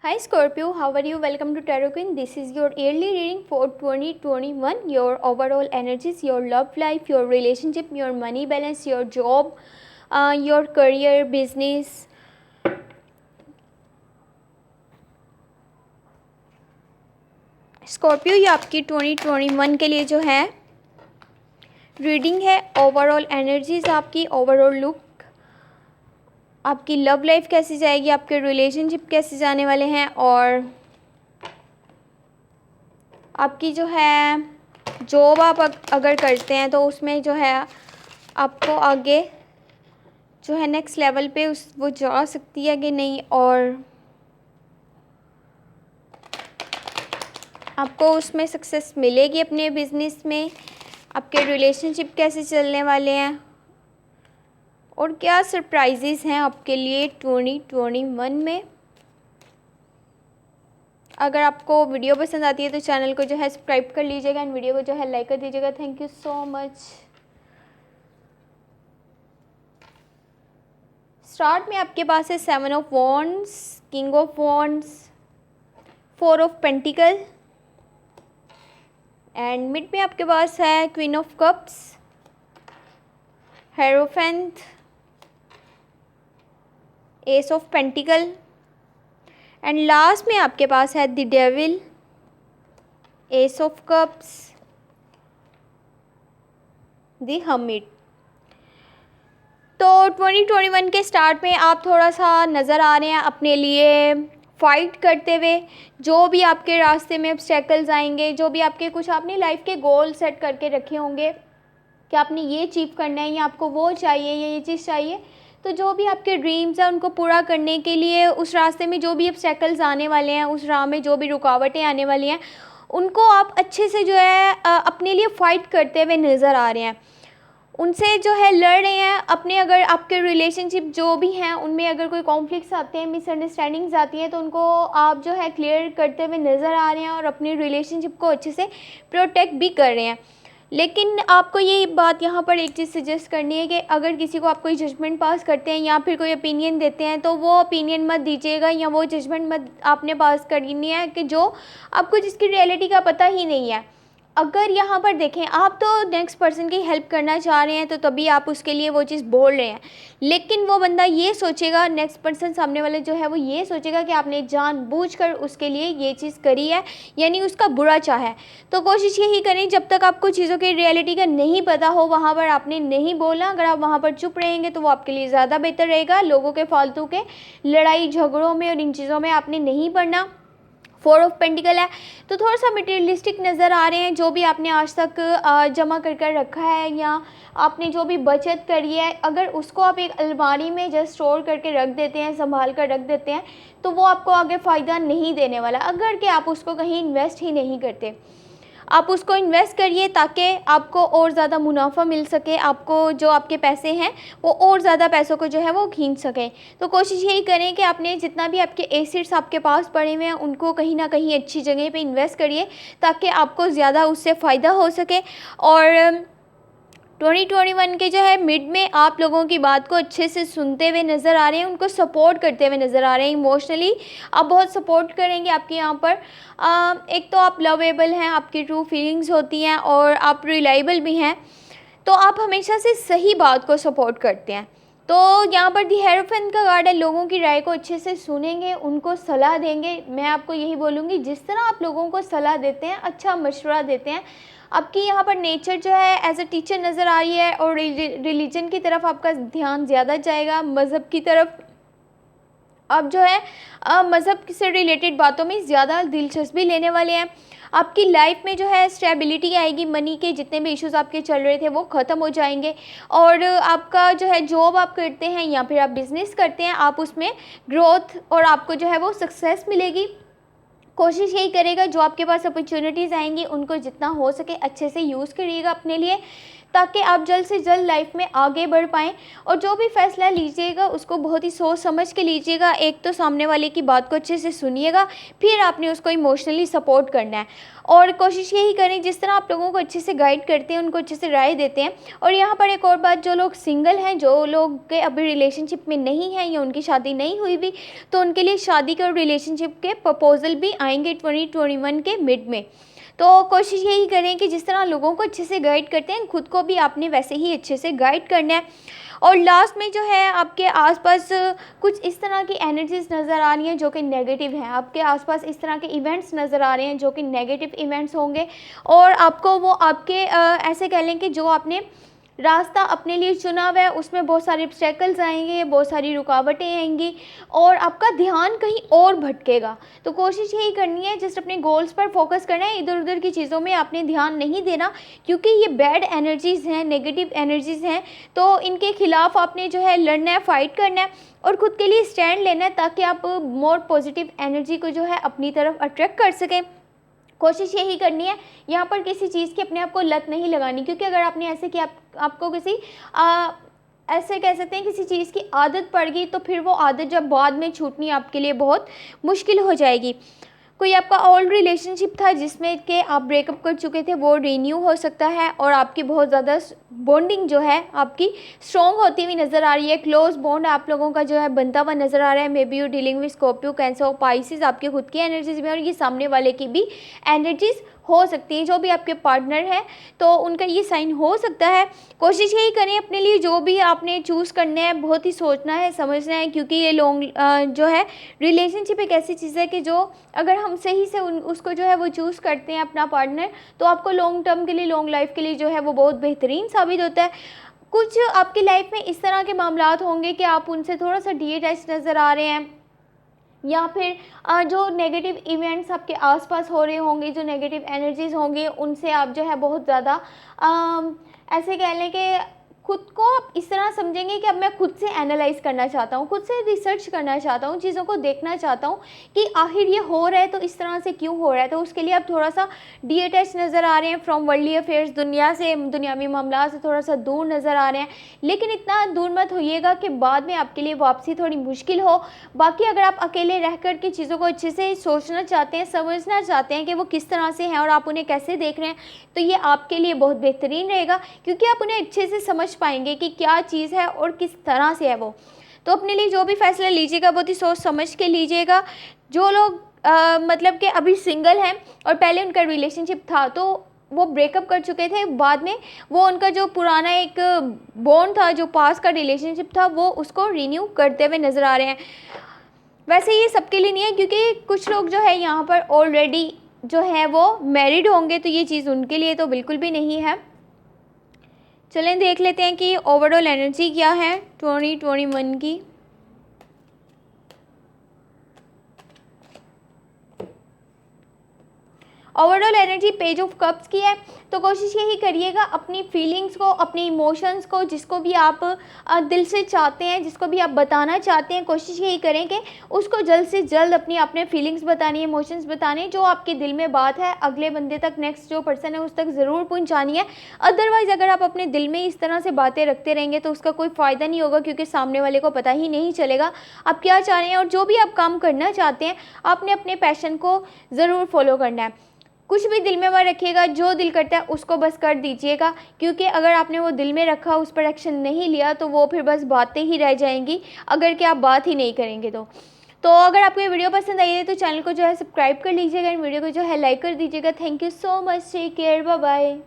Hi Scorpio, how are you? Welcome to Tarot Queen. This is your yearly reading for 2021. Your overall energies, your love life, your relationship, your money balance, your job, your career, business. Scorpio ये आपकी 2021 के लिए जो है reading है। Overall energies आपकी, overall look, आपकी love life कैसी जाएगी, आपके रिलेशनशिप कैसे जाने वाले हैं, और आपकी जो है जॉब आप अगर करते हैं तो उसमें जो है आपको आगे जो है नेक्स्ट लेवल पे वो जा सकती है कि नहीं, और आपको उसमें सक्सेस मिलेगी अपने बिजनेस में। आपके रिलेशनशिप कैसे चलने वाले हैं और क्या सरप्राइजेस हैं आपके लिए 2021 में। अगर आपको वीडियो पसंद आती है तो चैनल को जो है सब्सक्राइब कर लीजिएगा एंड वीडियो को जो है लाइक कर दीजिएगा। Thank you so much. Start में आपके पास है 7 of wands, king of wands, 4 of pentacle and mid में आपके पास है queen of cups, hierophant, S of pentacle and last में आपके पास है the devil, S of cups, the hermit. तो 2021 के स्टार्ट में आप थोड़ा सा नज़र आ रहे हैं अपने लिए फाइट करते हुए। जो भी आपके रास्ते में ऑब्स्टेकल्स आएंगे, जो भी आपके कुछ आपने लाइफ के गोल सेट करके रखे होंगे कि आपने ये अचीव करना है या आपको वो चाहिए या ये चीज़ चाहिए, तो जो भी आपके ड्रीम्स हैं उनको पूरा करने के लिए उस रास्ते में जो भी ऑब्स्टेकल्स आने वाले हैं, उस राह में जो भी रुकावटें आने वाली हैं, उनको आप अच्छे से जो है अपने लिए फ़ाइट करते हुए नज़र आ रहे हैं, उनसे जो है लड़ रहे हैं अपने। अगर आपके रिलेशनशिप जो भी हैं उनमें अगर कोई कॉन्फ्लिक्ट्स आते हैं, मिसअंडरस्टैंडिंग्स आती हैं, तो उनको आप जो है क्लियर करते हुए नज़र आ रहे हैं और अपनी रिलेशनशिप को अच्छे से प्रोटेक्ट भी कर रहे हैं। लेकिन आपको ये बात यहाँ पर एक चीज़ सजेस्ट करनी है कि अगर किसी को आप कोई जजमेंट पास करते हैं या फिर कोई ओपिनियन देते हैं तो वो ओपिनियन मत दीजिएगा या वो जजमेंट मत आपने पास करनी है कि जो आपको जिसकी रियलिटी का पता ही नहीं है। अगर यहाँ पर देखें, आप तो नेक्स्ट पर्सन की हेल्प करना चाह रहे हैं तो तभी आप उसके लिए वो चीज़ बोल रहे हैं, लेकिन वो बंदा ये सोचेगा, नेक्स्ट पर्सन सामने वाले जो है वो ये सोचेगा कि आपने जानबूझकर उसके लिए ये चीज़ करी है, यानी उसका बुरा चाहा है। तो कोशिश यही करें, जब तक आपको चीज़ों की रियलिटी का नहीं पता हो वहाँ पर आपने नहीं बोलना। अगर आप वहाँ पर चुप रहेंगे तो वो आपके लिए ज़्यादा बेहतर रहेगा। लोगों के फालतू के लड़ाई झगड़ों में और इन चीज़ों में आपने नहीं पड़ना। 4 ऑफ पेंटिकल है तो थोड़ा सा मटेरियलिस्टिक नज़र आ रहे हैं। जो भी आपने आज तक जमा कर रखा है या आपने जो भी बचत करी है, अगर उसको आप एक अलमारी में जस्ट स्टोर करके रख देते हैं, संभाल कर रख देते हैं, तो वो आपको आगे फ़ायदा नहीं देने वाला अगर कि आप उसको कहीं इन्वेस्ट ही नहीं करते। आप उसको इन्वेस्ट करिए ताकि आपको और ज़्यादा मुनाफा मिल सके, आपको जो आपके पैसे हैं वो और ज़्यादा पैसों को जो है वो खींच सकें। तो कोशिश यही करें कि आपने जितना भी आपके एसेट्स आपके पास पड़े हुए हैं उनको कहीं ना कहीं अच्छी जगह पे इन्वेस्ट करिए ताकि आपको ज़्यादा उससे फ़ायदा हो सके। और 2021 के जो है मिड में आप लोगों की बात को अच्छे से सुनते हुए नज़र आ रहे हैं, उनको सपोर्ट करते हुए नज़र आ रहे हैं। इमोशनली आप बहुत सपोर्ट करेंगे। आपके यहाँ पर एक तो आप लवेबल हैं, आपकी ट्रू फीलिंग्स होती हैं और आप रिलायबल भी हैं, तो आप हमेशा से सही बात को सपोर्ट करते हैं। तो यहाँ पर दी हेरोफेंट का कार्ड है, लोगों की राय को अच्छे से सुनेंगे, उनको सलाह देंगे। मैं आपको यही बोलूँगी, जिस तरह आप लोगों को सलाह देते हैं, अच्छा मशवरा देते हैं, आपकी यहाँ पर नेचर जो है एज अ टीचर नज़र आ रही है और रिलीजन की तरफ आपका ध्यान ज़्यादा जाएगा, मज़हब की तरफ आप जो है मज़हब से रिलेटेड बातों में ज़्यादा दिलचस्पी लेने वाले हैं। आपकी लाइफ में जो है स्टेबिलिटी आएगी, मनी के जितने भी इश्यूज आपके चल रहे थे वो ख़त्म हो जाएंगे और आपका जो है जॉब आप करते हैं या फिर आप बिज़नेस करते हैं, आप उसमें ग्रोथ और आपको जो है वो सक्सेस मिलेगी। कोशिश यही करेगा जो आपके पास अपॉर्चुनिटीज़ आएंगी उनको जितना हो सके अच्छे से यूज़ करिएगा अपने लिए, ताकि आप जल्द से जल्द लाइफ में आगे बढ़ पाएँ। और जो भी फ़ैसला लीजिएगा उसको बहुत ही सोच समझ के लीजिएगा। एक तो सामने वाले की बात को अच्छे से सुनिएगा, फिर आपने उसको इमोशनली सपोर्ट करना है। और कोशिश यही करें जिस तरह आप लोगों को अच्छे से गाइड करते हैं, उनको अच्छे से राय देते हैं। और यहाँ पर एक और बात, जो लोग सिंगल हैं, जो लोग के अभी रिलेशनशिप में नहीं हैं या उनकी शादी नहीं हुई भी, तो उनके लिए शादी के और रिलेशनशिप के प्रपोज़ल भी आएंगे 2021 के मिड में। तो कोशिश यही करें कि जिस तरह लोगों को अच्छे से गाइड करते हैं, खुद को भी आपने वैसे ही अच्छे से गाइड करना है। और लास्ट में जो है आपके आसपास कुछ इस तरह की एनर्जीज़ नज़र आ रही हैं जो कि नेगेटिव हैं। आपके आसपास इस तरह के इवेंट्स नज़र आ रहे हैं जो कि नेगेटिव इवेंट्स होंगे, और आपको वो आपके ऐसे कह लें कि जो आपने रास्ता अपने लिए चुना हुआ है उसमें बहुत सारे ऑब्स्टेकल्स आएंगे, बहुत सारी रुकावटें आएंगी, और आपका ध्यान कहीं और भटकेगा। तो कोशिश यही करनी है, जस्ट अपने गोल्स पर फोकस करना है, इधर उधर की चीज़ों में आपने ध्यान नहीं देना, क्योंकि ये बैड एनर्जीज़ हैं, नेगेटिव एनर्जीज़ हैं। तो इनके खिलाफ आपने जो है लड़ना है, फाइट करना है, और ख़ुद के लिए स्टैंड लेना है, ताकि आप मोर पॉजिटिव एनर्जी को जो है अपनी तरफ अट्रैक्ट कर सकें। कोशिश यही करनी है, यहाँ पर किसी चीज़ की अपने आप को लत नहीं लगानी, क्योंकि अगर आपने ऐसे कि आपको किसी ऐसे कह सकते हैं किसी चीज़ की आदत पड़ गई, तो फिर वो आदत जब बाद में छूटनी आपके लिए बहुत मुश्किल हो जाएगी। कोई आपका ओल्ड रिलेशनशिप था जिसमें कि आप ब्रेकअप कर चुके थे, वो रीन्यू हो सकता है, और आपकी बहुत ज़्यादा बॉन्डिंग जो है आपकी स्ट्रॉन्ग होती हुई नज़र आ रही है। क्लोज बॉन्ड आप लोगों का जो है बनता हुआ नज़र आ रहा है। May be you dealing with Scorpio, cancer और पाइसेस, आपके खुद की एनर्जीज में और ये सामने वाले की भी एनर्जीज हो सकती हैं। जो भी आपके पार्टनर हैं तो उनका ये साइन हो सकता है। कोशिश यही करें अपने लिए जो भी आपने चूज़ करना है बहुत ही सोचना है, समझना है, क्योंकि ये लॉन्ग जो है रिलेशनशिप एक ऐसी चीज़ है कि जो अगर हम सही से उसको जो है वो चूज़ करते हैं अपना पार्टनर, तो आपको लॉन्ग टर्म के लिए, लॉन्ग लाइफ के लिए जो है वो बहुत बेहतरीन साबित होता है। कुछ आपकी लाइफ में इस तरह के मामलात होंगे कि आप उनसे थोड़ा सा डीअटैच नज़र आ रहे हैं, या फिर जो नेगेटिव इवेंट्स आपके आसपास हो रहे होंगे, जो नेगेटिव एनर्जीज़ होंगी, उनसे आप जो है बहुत ज़्यादा ऐसे कह लें कि खुद को आप इस तरह समझेंगे कि अब मैं खुद से एनालाइज़ करना चाहता हूँ, खुद से रिसर्च करना चाहता हूँ, चीज़ों को देखना चाहता हूँ कि आखिर ये हो रहा है तो इस तरह से क्यों हो रहा है। तो उसके लिए आप थोड़ा सा डीअटैच नज़र आ रहे हैं फ्रॉम वर्ल्डली अफेयर्स, दुनिया से, दुनियावी मामला से थोड़ा सा दूर नज़र आ रहे हैं। लेकिन इतना दूर मत होइएगा कि बाद में आपके लिए वापसी थोड़ी मुश्किल हो। बाकी अगर आप अकेले रह कर के चीज़ों को अच्छे से सोचना चाहते हैं, समझना चाहते हैं कि वो किस तरह से हैं और आप उन्हें कैसे देख रहे हैं, तो ये आपके लिए बहुत बेहतरीन रहेगा, क्योंकि आप उन्हें अच्छे से समझ पाएंगे कि क्या चीज़ है और किस तरह से है वो। तो अपने लिए जो भी फैसला लीजिएगा बहुत ही सोच समझ के लीजिएगा। जो लोग मतलब कि अभी सिंगल हैं और पहले उनका रिलेशनशिप था तो वो ब्रेकअप कर चुके थे, बाद में वो उनका जो पुराना एक बॉन्ड था, जो पास का रिलेशनशिप था, वो उसको रिन्यू करते हुए नज़र आ रहे हैं। वैसे ये सबके लिए नहीं है, क्योंकि कुछ लोग जो है यहाँ पर ऑलरेडी जो है वो मैरिड होंगे, तो ये चीज़ उनके लिए तो बिल्कुल भी नहीं है। चलें देख लेते हैं कि ओवरऑल एनर्जी क्या है 2021 की। Overall energy page of cups की है। तो कोशिश यही करिएगा अपनी फीलिंग्स को, अपने इमोशंस को, जिसको भी आप दिल से चाहते हैं, जिसको भी आप बताना चाहते हैं, कोशिश यही करें कि उसको जल्द से जल्द अपने फीलिंग्स बतानी है, इमोशंस बताने, जो आपके दिल में बात है अगले बंदे तक, नेक्स्ट जो पर्सन है उस तक ज़रूर पहुंचानी है। अदरवाइज़ अगर आप अपने दिल में इस तरह से बातें रखते रहेंगे तो उसका कोई फ़ायदा नहीं होगा, क्योंकि सामने वाले को पता ही नहीं चलेगा आप क्या चाह रहे हैं। और जो भी आप काम करना चाहते हैं आपने अपने पैशन को ज़रूर फॉलो करना है। कुछ भी दिल में मत रखिएगा, जो दिल करता है उसको बस कर दीजिएगा, क्योंकि अगर आपने वो दिल में रखा, उस पर एक्शन नहीं लिया, तो वो फिर बस बातें ही रह जाएंगी, अगर कि आप बात ही नहीं करेंगे तो अगर आपको ये वीडियो पसंद आई है तो चैनल को जो है सब्सक्राइब कर लीजिएगा, इन वीडियो को जो है लाइक कर दीजिएगा। Thank you so much, take care, bye bye.